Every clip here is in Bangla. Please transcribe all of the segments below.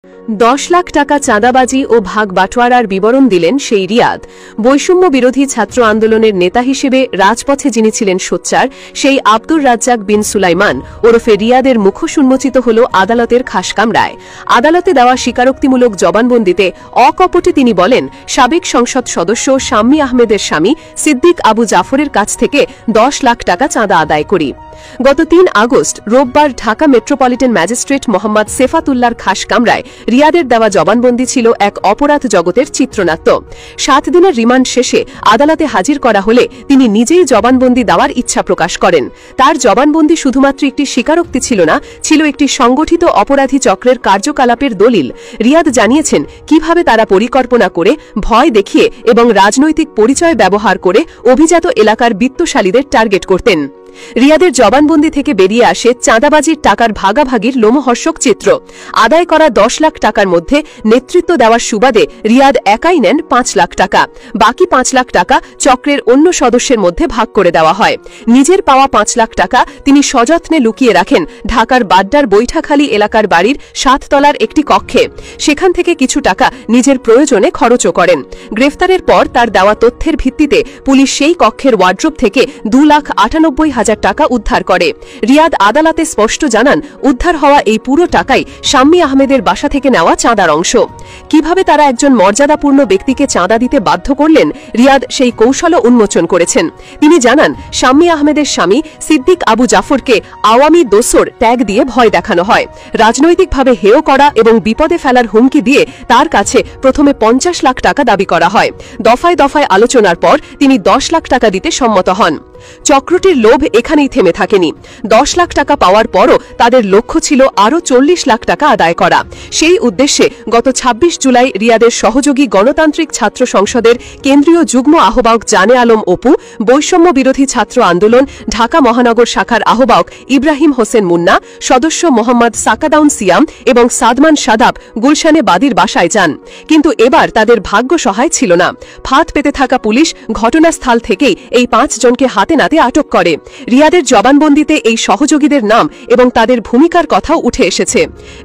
10 লাখ টাকা চাঁদাবাজি ও ভাগ বাটোয়ারার বিবরণ দিলেন সেই রিয়াদ। বৈষম্য বিরোধী ছাত্র আন্দোলনের নেতা হিসেবে রাজপথে যিনি ছিলেন সোচ্চার, সেই আব্দুর রাজ্জাক বিন সুলাইমান ওরফে রিয়াদের মুখোশ উন্মোচিত হল আদালতের খাসকামরায়। আদালতে দেওয়া স্বীকারোক্তিমূলক জবানবন্দিতে অকপটে তিনি বলেন, সাবেক সংসদ সদস্য শাম্মী আহমেদের স্বামী সিদ্দিক আবু জাফরের কাছ থেকে 10 লাখ টাকা চাঁদা আদায় করি। গত 3 আগস্ট রোববার ঢাকা মেট্রোপলিটন ম্যাজিস্ট্রেট মোহাম্মদ সেফাতুল্লার খাসকামরায় রিয়াদের দেওয়া জবানবন্দি ছিল এক অপরাধ জগতের চিত্রনাট্য। 7 দিনের রিমান্ড শেষে আদালতে হাজির করা হলে তিনি নিজেই জবানবন্দি দেওয়ার ইচ্ছা প্রকাশ করেন। তার জবানবন্দি শুধুমাত্র একটি স্বীকারোক্তি ছিল না, ছিল একটি সংগঠিত অপরাধী চক্রের কার্যকলাপের দলিল। রিয়াদ জানিয়েছেন কিভাবে তারা পরিকল্পনা করে, ভয় দেখিয়ে এবং রাজনৈতিক পরিচয় ব্যবহার করে অভিজাত এলাকার বিত্তশালীদের টার্গেট করতেন। রিয়াদের জবানবন্দি থেকে বেরিয়ে আসে চাঁদাবাজির টাকার ভাগাভাগির লোমহর্ষক চিত্র। আদায় করা 10 লাখ টাকার মধ্যে নেতৃত্ব দেওয়ার সুবাদে রিয়াদ একাই নেন 5 লাখ টাকা। বাকি 5 লাখ টাকা চক্রের অন্য সদস্যের মধ্যে ভাগ করে দেওয়া হয়। নিজের পাওয়া 5 লাখ টাকা তিনি সযত্নে লুকিয়ে রাখেন ঢাকার বাড্ডার বৈঠাখালী এলাকার বাড়ির 7 তলার একটি কক্ষে। সেখান থেকে কিছু টাকা নিজের প্রয়োজনে খরচও করেন। গ্রেফতারের পর তার দেওয়া তথ্যের ভিত্তিতে পুলিশ সেই কক্ষের ওয়ার্ড্রোব থেকে 2,98,000 টাকা উদ্ধার করে। রিয়াদ আদালতে স্পষ্ট জানান, উদ্ধার হওয়া এই পুরো টাকাই শাম্মী আহমেদের বাসা থেকে নেওয়া চাঁদার অংশ। কিভাবে তারা একজন মর্যাদাপূর্ণ ব্যক্তিকে চাঁদা দিতে বাধ্য করলেন, রিয়াদ সেই কৌশলও উন্মোচন করেছেন। তিনি জানান, শাম্মী আহমেদের স্বামী সিদ্দিক আবু জাফরকে আওয়ামী দোসর ট্যাগ দিয়ে ভয় দেখানো হয়। রাজনৈতিকভাবে হেয় করা এবং বিপদে ফেলার হুমকি দিয়ে তার কাছে প্রথমে 50 লাখ টাকা দাবি করা হয়। দফায় দফায় আলোচনার পর তিনি 10 লাখ টাকা দিতে সম্মত হন। চক্রটির লোভ এখানেই থেমে থাকেনি। 10 লাখ টাকা পাওয়ার পরও তাদের লক্ষ্য ছিল আরও 40 লাখ টাকা আদায় করা। সেই উদ্দেশ্যে গত 26 জুলাই রিয়াদের সহযোগী গণতান্ত্রিক ছাত্র সংসদের কেন্দ্রীয় যুগ্ম আহ্বায়ক জানে আলম অপু, বৈষম্য বিরোধী ছাত্র আন্দোলন ঢাকা মহানগর শাখার আহ্বায়ক ইব্রাহিম হোসেন মুন্না, সদস্য মোহাম্মদ সাকাদাউন সিয়াম এবং সাদমান সাদাব গুলশানে বাদীর বাসায় যান। কিন্তু এবার তাদের ভাগ্য সহায় ছিল না। ফাঁদ পেতে থাকা পুলিশ ঘটনাস্থল থেকেই এই 5 জনকে হাতে নাতে আটক করে। রিয়াদের জবানবন্দিতে এই সহযোগীদের নাম এবং তাদের ভূমিকার কথাও উঠে এসেছে।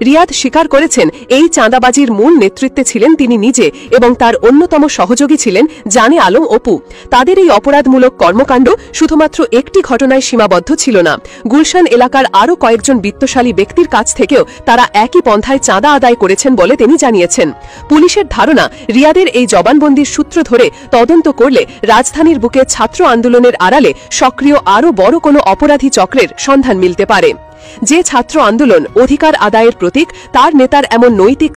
রিয়াদ স্বীকার করেছেন, এই চাঁদাবাজির মূল নেতৃত্বে ছিলেন তিনি নিজে এবং তার অন্যতম সহযোগী ছিলেন জানে আলম অপু। তাদের এই অপরাধমূলক কর্মকাণ্ড শুধুমাত্র একটি ঘটনায় সীমাবদ্ধ ছিল না। গুলশান এলাকার আরও কয়েকজন বিত্তশালী ব্যক্তির কাছ থেকেও তারা একই পন্থায় চাঁদা আদায় করেছেন বলে তিনি জানিয়েছেন। পুলিশের ধারণা, রিয়াদের এই জবানবন্দির সূত্র ধরে তদন্ত করলে রাজধানীর বুকে ছাত্র আন্দোলনের আড়ালে সক্রিয় আরও বড় কোনো অপরাধী চক্রের সন্ধান মিলতে পারে। যে ছাত্র আন্দোলন অধিকার আদায়ের প্রতীক, তার নেতার এমন নৈতিক